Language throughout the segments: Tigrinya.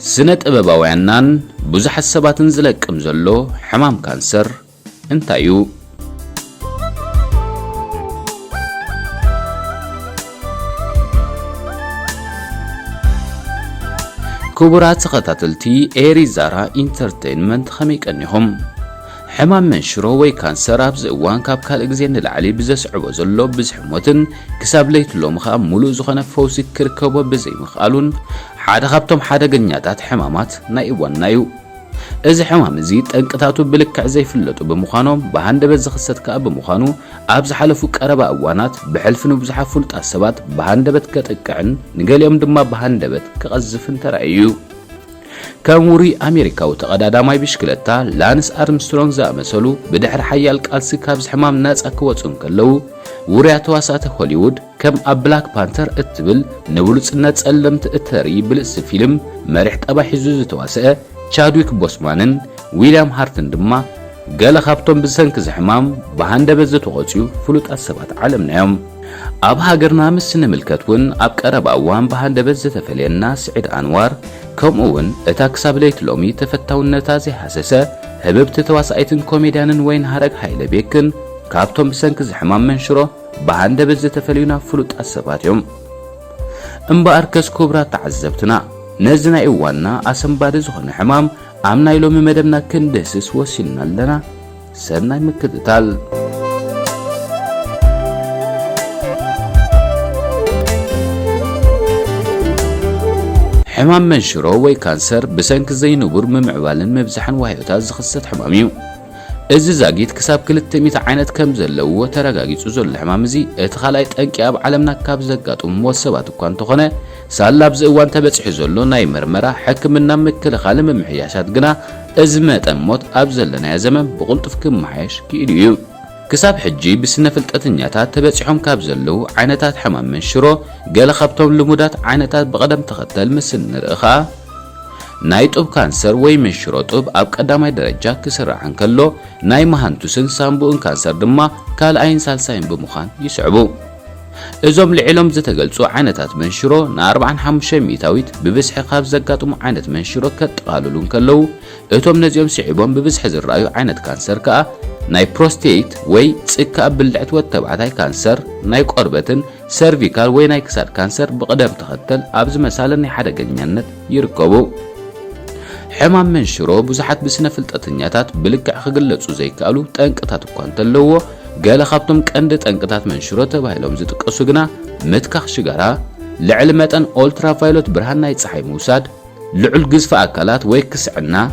سنة أباباوينان بزح السباتن زلك أمزلو حمام كانسر انتايو كبرات سقطاتلتي ايري زارا انترتينمنت خميك انهم حمام منشرو وي كانسر ابز اوان كاب كالغزين العلي بزسعبو زلو بزحموتن كساب ليتلو مخا مولو زخنا فوسي كركبو بزي مخالون حدا خابتم حدا غنياتات حمامات ناي ونايو እዚ حمام እዚ ጠንቅታቱ ብልክዕ ዘይፍለጡ በመዃኖም በሃንደበት ዝኽሰት ከ በመዃኑ ኣብ ዝሓለፉ ቀረባ እዋናት ብሕልፍን ብዙሓት ፍሉጣት ሰባት በሃንደበት ከጠቅዕን ንገሊኦም ድማ በሃንደበት ከቀዝፍን ተራእዩ ከም ውሪ ኣሜሪካዊ ተቀዳዳማይ ብሽክለታ ላንስ ኣርምስትሮንግ ዝኣመሰሉ ብድሕሪ ሓያል ቃልሲ ካብ ሕማም ነፃ ክወፁን ከለው ውርያት ተዋሳእቲ ሆሊውድ ከም ኣብ ብላክ ፓንተር እትብል ንብሉጽነት ጸለምቲ እተርኢ ብልጽ ፊልም መሪሕ ጠባ ሒዙ ዝተዋስአ ቻድዊክ ቦስማንን ዊሊያም ሃርትን ድማ ገለ ካብቶም ብሰንኪ ዝሕማም በሃንደበት ዝተቆጽዩ ፍሉጣት ሰባት ዓለምናዮም ኣብ ሃገርና ምስ ንምልከትውን ኣብ ቀረባ እዋን በሃንደበት ዝተፈልየና ስዒድ ኣንዋር ከምኡውን እታ ክሳብ ለይቲ ሎሚ ተፈታውነታ ዘይሓሰሰ ህብብቲ ተዋሳኢትን ኮሜድያንን ወይን ሃረግ ሃይለ ቤክን ካብቶም ብሰንኪ ዝሕማም መንሽሮ በሃንደበት ዝተፈልዩና ፍሉጣት ሰባት እዮም እምበኣር ከስ ኩብራት ተዓዘብትና نزنا إيوانا أسنباد زخن حمام عمنا يلوم مدمنا كندسس وسلنا لنا سرنا مكتتال حمام منشرو وي كانسر بسنك زي نبور ممعوالن مبزحن وهيوتاز زخصت حماميو እዚ ዛጊት ክሳብ 200 ዓይነት ከም ዘለዎ ተረጋጊጹ ዘሎ ሕማም እዚ እቲ ኻላይ ጠንቂ ኣብ ዓለምና ካብ ዘጋጥሙ ወሰባት እኳ እንተኾነ ሳላብ ዝእዋን ተበጽሒ ዘሎ ናይ ምርመራ ሕክምና ምክልኻል ምምሕያሻት ግና እዚ መጠን ሞት ኣብ ዘለና ዘመን ብቁልጡፍ ክመሓየሽ ክኢሉ እዩ ክሳብ ሕጂ ብስነ ፍልጠተኛታት ተበጽሖም ካብ ዘለው ዓይነታት ሕማም መንሽሮ ገለ ካብቶም ልሙዳት ዓይነታት ብቀደም ተኸተል ምስል ንርኢኻ ናይ ጡብ ካንሰር ወይ መንሽሮ ጡብ ኣብ ቀዳማይ ደረጃ ክስራዕን ከሎ ናይ መሃንቱስን ሳምቡእን ካንሰር ድማ ካልኣይን ሳልሳይን ብምዃን ይስዕቡ እዞም ልዕሎም ዝተገልጹ ዓይነታት መንሽሮ ን45 ሚታዊት ብብዝሒ ካብ ዘጋጥሙ ዓይነት መንሽሮ ከጠቓልሉን ከለው እቶም ነዚኦም ስዒቦም ብብዝሒ ዝረኣዩ ዓይነት ካንሰር ከኣ ናይ ፕሮስቴት ወይ ጽካ ብልዕት ወተባዕታይ ካንሰር ናይ ቆርበትን ሰርቪካል ወይ ናይ ክሳድ ካንሰር ብቀደም ተኸተል ኣብ ዝመሳለ ናይ ሓደገኛነት ይርከቡ حمام منشرو بزحت بسنة فلتاتنياتات بلكع خجلتسو زي كالو تنقطات እኳ እንተለዎ ገለ ካብቶም ቀንዲ ጠንቅታት መንሽሮ ተባሂሎም ዝጥቀሱ ግና ምትካኽ ሽጋራ ልዕል መጠን ኦልትራቫዮሌት ብርሃን ናይ ፀሐይ ምውሳድ ልዑል ግዝፈ አካላት ወይ ክስዕና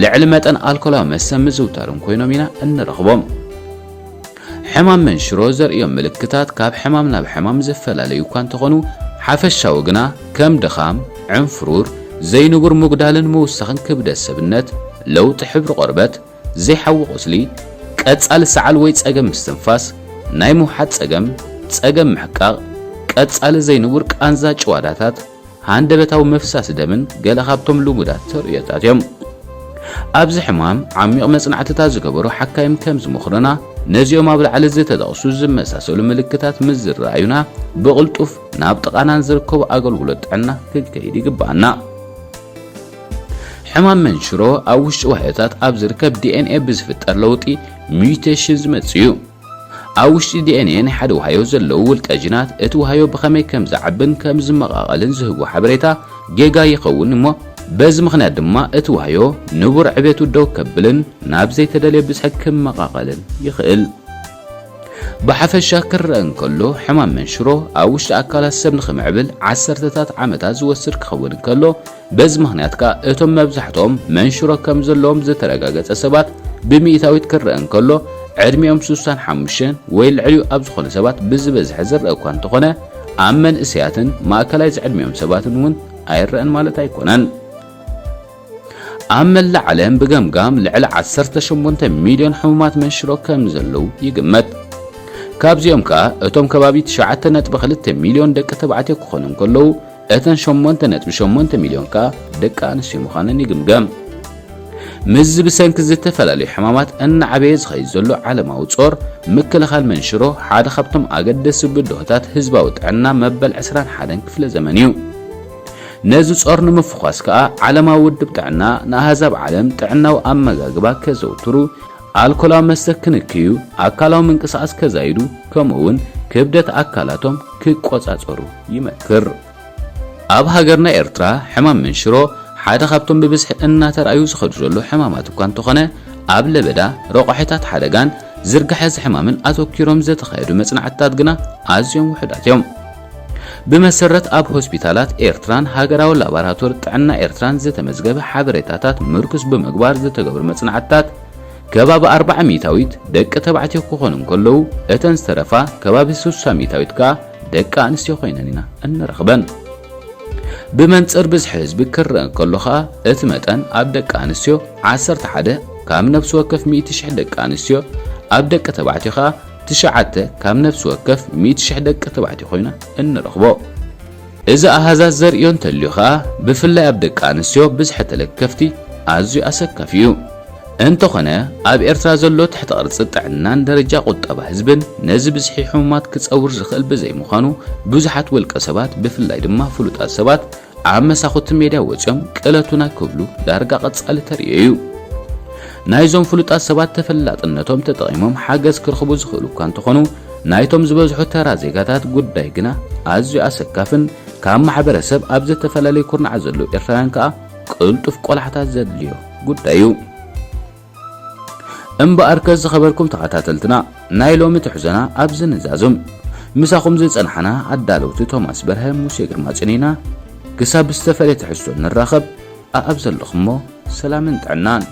ልዕል መጠን አልኮላዊ መስተ ምዝውታርን ኮይኖም ኢና እንረኽቦም حمام መንሽሮ ዘርእዮም ምልክታት ካብ ሕማም ናብ ሕማም ዝፈላለዩ እኳ እንተኾኑ ሓፈሻው ግና ከም ድኻም ዕንፍሩር زينبر مقدالن موسخن كبدة سبنت لو تحبر قربت زي حو قسلي كاتسال سعال وي تصقم استنفاس نايمو حد تصقم محقاق كاتسال زينبر كانزا چواداتات هاندبتاو مفساس دمن قال خابتم لومودات ترياتاتيوم ابز حمام عميق مصنعتتا زغبرو حكايم كمز مخرنا نزيوم ابل على زي تداوسو زمساسلو ملكتات مزر رايونا بقلطف ناب طقانان زركو اغلغلط عنا كيدي غبانا حمام منشرو اوش وحيتات اب زركب دي ان اي بزفتر لوطي ميوتيشنز مصيو اوش دي ان اي حد وهايو زلو ولقجنات اتو هايو بخمي كم زعبن كم زمقاقلن زهو حبريتا جيجا يخون مو بز مخنات دما اتو هايو نبر عبيتو دو كبلن ناب زي تدلي بزحكم مقاقلن يخيل بحفشا كرن كله حمام منشرو اوش اكالات سبن خمعبل عسرتات عمتات زوسر كخون كله بز مخناتكا اتم مبزحتهم منشرو كم زلوم زترغاغص سبات بميتاويت كرن كله عدميهم 65 ويل عليو ابزخونه سبات بزبزح زر اكو انتخونه امن اسياتن ماكلاي عدميهم سباتن ون ايرن مالت ايكونن امن العالم بغمغام لعل 18 مليون حمامات منشرو كم زلو يقمت كابزيوم كا اتوم كبابي 9.2 مليون دقه تبعتي كخونن كلو اتن 8.8 مليون كا دقه انسي مخانن يقمغم مز بسنك زتفلالي حمامات ان عبيز خيزلو عالماو صور مكلخال منشرو حدا خبطم اقدس بدوهتات حزباو طعنا مبل 21 كفله زمنيو ነዚ ጾር ንምፍኳስ ከዓ ዓለማዊ ውድብ ጥዕና ንኣህዛብ ዓለም ጥዕናዊ ኣመጋግባ ከዘውትሩ ኣልኮላዊ መስተ ክንክዩ ኣካላዊ ምንቅስቃስ ከዛይዱ ከምኡውን ክብደት ኣካላቶም ክቆጻጸሩ ይመክር። ኣብ ሃገርና ኤርትራ ሕማም ምንሽሮ ሓደ ካብቶም ብብዝሒ እናተርኣዩ ዝኸዱ ዘሎ ሕማማት እኳ እንተኾነ ኣብ ለበዳ ረቑሒታት ሓደጋን ዝርግሐ ሕማምን ኣተኪሮም ዝተኻየዱ መጽናዕትታት ግና ኣዝዮም ውሑዳት እዮም። ብመሰረት ኣብ ሆስፒታላት ኤርትራን ሃገራዊ ላቦራቶሪ ጥዕና ኤርትራን ዝተመዝገበ ሓበሬታታት ምርኩስ ብምግባር ዝተገብሩ መጽናዕትታት ከባቢ 40 ሚታዊት ደቂ ተባዕትዮ ክኾኑ እንከለዉ እተን ዝተረፋ ከባቢ 60 ሚታዊት ከዓ ደቂ ኣንስትዮ ኮይነን ኢና እንረኽበን። ብመንጽር ብዝሒ ህዝቢ ክርአ እንከሎ ከዓ እቲ መጠን ኣብ ደቂ ኣንስትዮ 11 ካብ ነፍሲ ወከፍ 100,000 ደቂ ኣንስትዮ ኣብ ደቂ ተባዕትዮ ከዓ 9 ካብ ነፍሲ ወከፍ 100,000 ደቂ ተባዕትዮ ኮይና እንረኽቦ። እዚ ኣሃዛት ዘርእዮ እንተልዩ ከዓ ብፍላይ ኣብ ደቂ ኣንስትዮ ብዝሒ ተለከፍቲ ኣዝዩ ኣሰካፊ እዩ። እንተኾነ ኣብ ኤርትራ ዘሎ ትሕቲ ቅርፂ ጥዕናን ደረጃ ቁጠባ ህዝብን ነዚ ብዝሒ ሕሙማት ክጸውር ዝኽእል ብዘይምዃኑ ብዙሓት ውልቀ ሰባት ብፍላይ ድማ ፍሉጣት ሰባት ኣብ መሳኹቲ ሜድያ ወፂኦም ቅለቱና ክብሉ ዳርጋ ቀጻሊ ተርእዩ። ናይዞም ፍሉጣት ሰባት ተፈላጥነቶም ተጠቒሞም ሓገዝ ክረኽቡ ዝኽእሉ እኳ እንተኾኑ ናይቶም ዝበዝሑ ተራ ዜጋታት ጉዳይ ግና ኣዝዩ ኣሰካፍን ካብ ማሕበረሰብ ኣብ ዝተፈላለዩ ኩርናዕ ዘለዉ ኤርትራውያን ከዓ ቅልጡፍ ቆላሕታት ዘድልዮ ጉዳይ እዩ። እምበኣር ከዚ ዝኸበርኩም ተኸታተልትና ናይ ሎሚ ትሕዘና ኣብዚ ንዛዝም ምሳኹም ዝጸንሐና ኣዳለውቲ ቶማስ በርሀ ሙሴ ግርማ ጽኒና ክሳብ ዝተፈለየ ትሕዝቶ ንራኸብ ኣብ ዘለኹሞ ሰላምን ጥዕናን